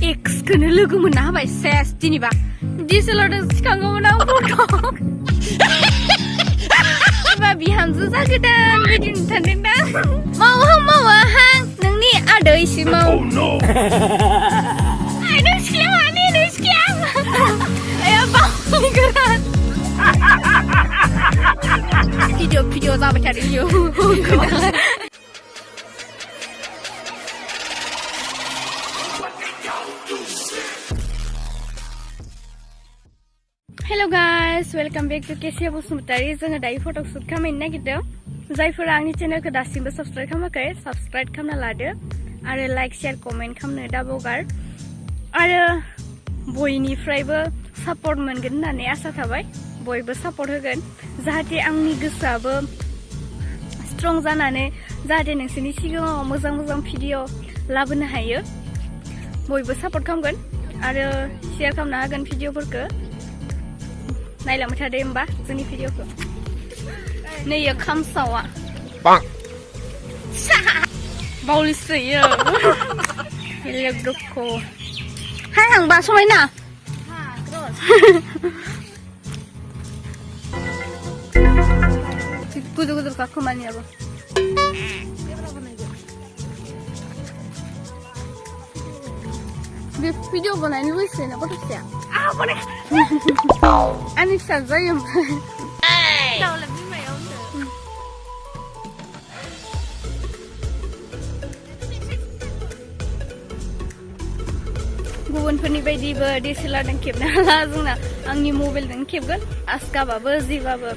एक्सखौनो लोगो मोनना होबाय सेस दिनैबा दिसेलारजों सिखांगौमोन आं फट' एबा बिहामजो जागोदान बिदि नुथारदोंदां मावाहां नोंनि आदैसिमाव नों सिख्लाया मानि नों सिख्लाया आया बावनि गोरान भिडिअ जाबाय थादों इयो hello guys welcome back to Kesiya Basumatary जोङो दायो फट' शुट खालामनो नागिरदों जायफोरा आंनि चेनेलखौ दासिमबो सब्सक्राइब खालामाखै सब्सक्राइब खालामना लादो आरो लाइक शेयार कमेन्ट खालामनो दाबावगार आरो बयनिफ्रायबो सापर्ट मोनगोन होननानै आसा थाबाय बयबो सापर्ट होगोन जाहाथे आंनि गोसोआबो स्ट्रं जानानै जाहाथे नोंसोरनि सिगाङाव मोजां मोजां भिडिअ लाबोनो हायो बयबो सापर्ट खालामगोन आरो शेयार खालामना होगोन भिडिअफोरखौ नायलांबाय थादो होमबा जोंनि भिडिअखौ नैयो खामसावा बावलिसोयो लोगोखौ हाय आंबा समायना गुदु गुदु खामानियाबो बे भिडिअ बनायनो लुबैसोयो ना गथ'साया आंनि फिसा जायो गुबुनफोरनि बायदिबो डिएसएलआरजों खेबनो हाला जोंना आंनि मबाइलजों खेबगोन आसकाबाबो जिबाबो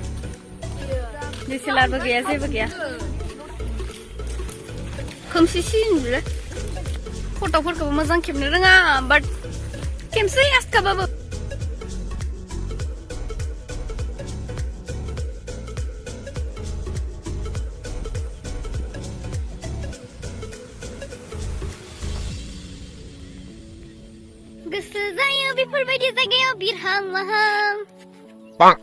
डिएसएलआरबो गैया जेबो गैया खोमसिसि नुयो फट'फोरखौबो मोजां खेबनो रोङा बाट खेमसै आसकाबाबो गोसो जायो बेफोरबायदि जायगायाव बिरहां माहां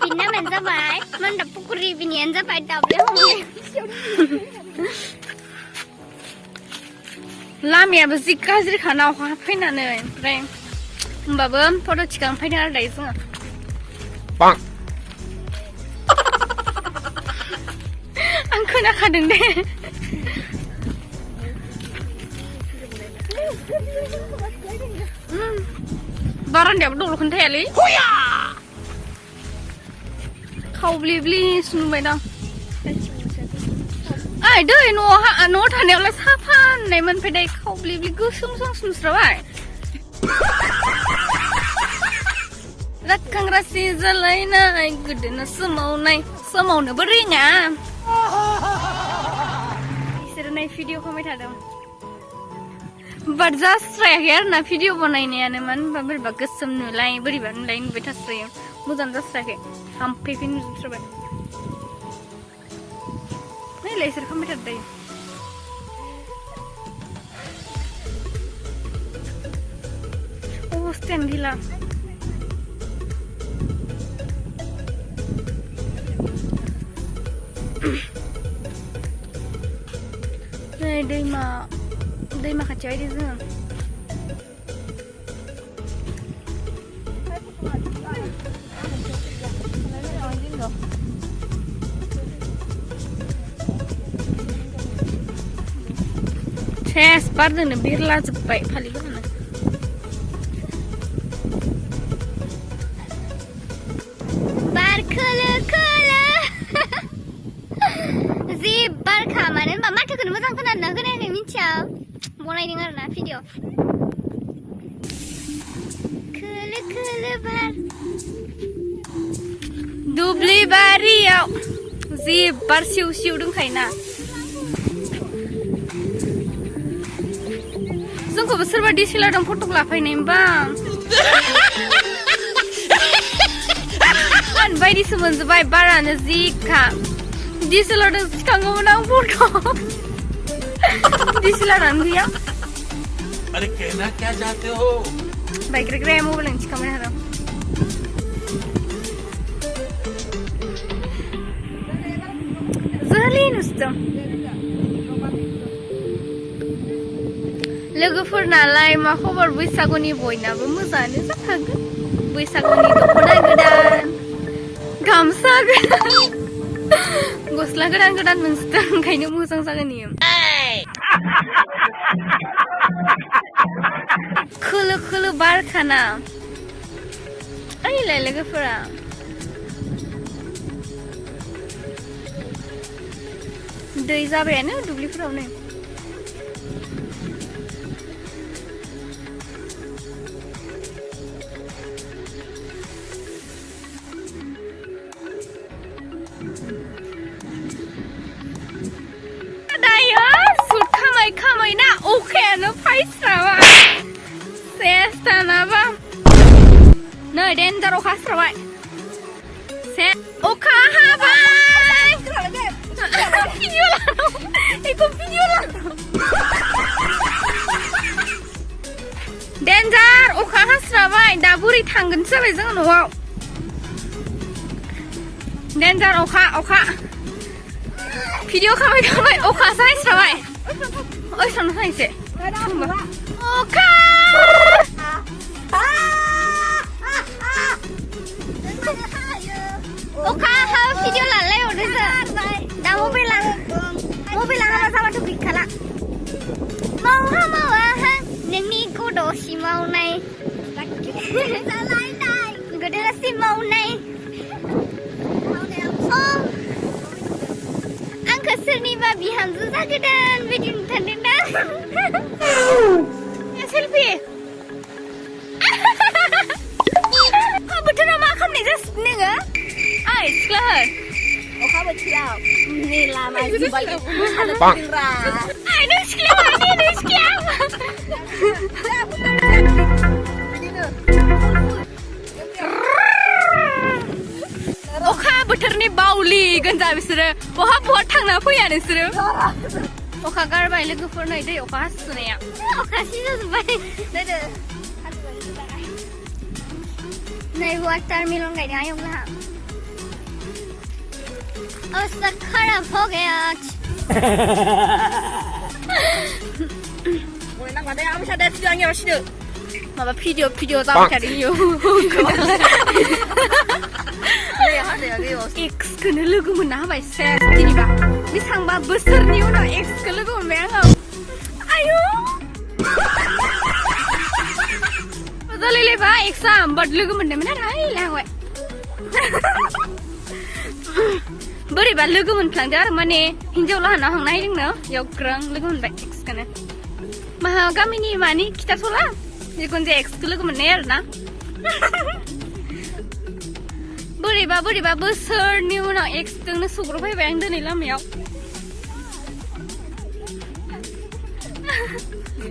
बिनि नामानो जाबाय मान्दाब पुकुरि बिनियानो जाबाय दाब्ले हमनाय लामायाबो जि गाज्रिखा नावहा फैनानै ओमफ्राय होमबाबो फट' थिखांनो फैदों आरो दायो जोङो आं खोनाखादों दे बारान्दायाबो दल'खौनो थायालै खावब्लिब्लि नुबाय दां ओइ दै न'आव थानायावलाय साफा होननाय मोनफैदाय खावब्लिब्लि गोसोम सोम नुस्राबाय राखांरासि जालायनाय गोदोना सोमावनोबो रोङा बिसोरो नाय भिडिअ खालामबाय थादों बाट जास्रायाखै आरो ना भिडिअ बनायनायानो मानो होनबा बोरैबा गोसोम नुलाय बोरैबा नुलाय नुबाय थास्रायो मोजां जास्रायाखै हामफैफिन नुजोबस्राबाय नायलाय इसोर खालामबाय थादों दायो अबस्थायानो गैला नै दैमा खाथियाव फैदों जोङो सेस बारजोंनो बिरलाजोब्बाय फालिफोरानो बार खोलो खोलो जि बारखा मानो होनबा माथोखौनो मोजां खोनादोंना खोनायाखै मिथिया बनायदों आरो ना भिडिअ खोलो खोलो बार दुब्लि बारियाव जि बार सिउ सिउ दंखायोना जोंखौबो सोरबा डिएसएलआरजों फट' लाफैनायमोनबा बायदिसो मोनजोब्बाय बारानो जिखा डिएसएलआरजों सिखांगौमोन आं फट' डिएसएलआरानो गैया अरे कहना क्या चाहते हो बाइक मबाइल थिखांबाय आरो जोलि नुसदों लोगोफोरनालाय मा खबर बैसागुनि बयनाबो मोजाङानो जाखागोन बैसागुनि दख'ना गोदान गामसा गोदान गस्ला गोदान गोदान मोनसिगोन ओंखायनो मोजां जागोन इयो खोलो खोलो बारखाना ओइलाय लोगोफोरा दै जाबायानो दुब्लिफोरावनो दायो सुट खामाय खामाय ना अखायानो फायस्राबाय सेस्तानाबा नै डेन्जार अखा हास्राबाय से अखा हाबाय भिडिअ लानो एखौ भिडिअ लानो डेन्जार अखा हास्राबाय दा बोरै थांगोन जाबाय जों न'आव डेन्जार अखा भिडिअ खामाय खामाय अखा हास्राबाय ओइ साननो थांसै अखा अखा हा भिडिअ लालाय हरदोंसो दा मबाइला हाबा जाबाथ' गैखाला मावा नोंनि गद'सि मावनाय गोदोलासि मावनाय आंखौ सोरनिबा बिहामजो जागोदान बिदि नुथारदों दा सेल्फि बोथोरा मा खालामनाय जासिगोन नोङो ओइ सिख्लाफोर अखा बोथोराव नै लामा जिबाय मोसादोंरा ओइ नों सिख्लाया मानि नों सिख्लाया अखा बोथोरनि बावलिगोन जा बिसोरो बहा थांना फैया नोंसोरो अखा गारबाय लोगोफोर नै दै अखा हासुनाया अखा सिजाजोब्बाय नै वाटारमेलन गायदों आयंलाहा अवस्था खराब हो गया माबा भिडिअ जाबाय थादों इयो एक्सखौनो लोगो मोनना होबाय सेस दिनैबा बेसेबांबा बोसोरनि उनाव एक्सखौ लोगो मोनबाय आङो आयु जालायलायबा एक्सआ बाट लोगो मोनदोंमोन आरो हायलांबाय बोरैबा लोगो मोनफ्लांदो आरो माने हिन्जाव लाहाना हांनायदोंनो बेयाव ग्रां लोगो मोनबाय एक्सखौनो माहा गामिनि मानि खिथाथ'ला जिखुनु जाया एक्सखौ लोगो मोननाय आरो ना बोरैबा बोसोरनि उनाव एक्सजोंनो सौग्रावफैबाय आं दिनै लामायाव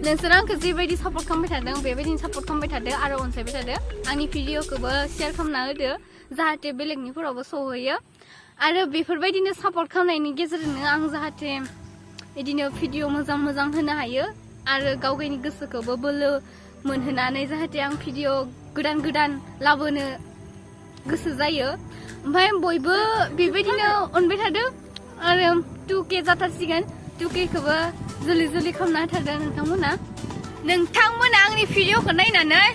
नोंसोर आंखौ जेबायदि सापर्ट खालामबाय थादों बेबायदिनो सापर्ट खालामबाय थादो आरो अनसायबाय थादो आंनि भिडिअखौबो शेयार खालामना होदो जाहाथे बेलेगनिफोरावबो सहैयो आरो बेफोरबायदिनो सापर्ट खालामनायनि गेजेरजोंनो आं जाहाथे बिदिनो भिडिअ मोजां होनो हायो आरो गाव गावनि गोसोखौबो बोलो मोनहोनानै जाहाथे आं भिडिअ गोदान लाबोनो गोसो जायो ओमफ्राय बयबो बेबायदिनो अनबाय थादो आरो 2K जाथारसिगोन 2Kखौबो जल्दि खालामना होथारदो नोंथांमोना आंनि भिडिअखौ नायनानै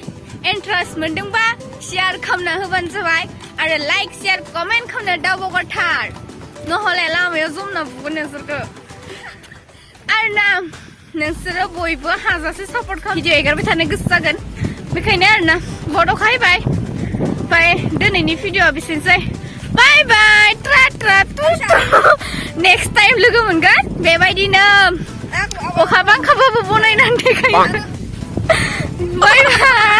इन्टारेस्ट मोनदोंबा शेयार खालामना होबानो जाबाय आरो लाइक शेयार कमेन्ट खालामनो दाबावगारथार नहले लामायाव जमना बुगोन नोंसोरखौ आरो ना नोंसोरो बयबो हाजासे सापर्ट खालाम भिडिअ एगारबाय थानो गोसो जागोन बेखायनो आरो ना बड'खाय बाय ओमफ्राय दिनैनि भिडिअआ बेसेनोसै बाय बाय ट्रा नेक्स्ट टाइम लोगो मोनगोन बेबायदिनो अखा बांखाबाबो बनायनानै देखायगोन बाय बाय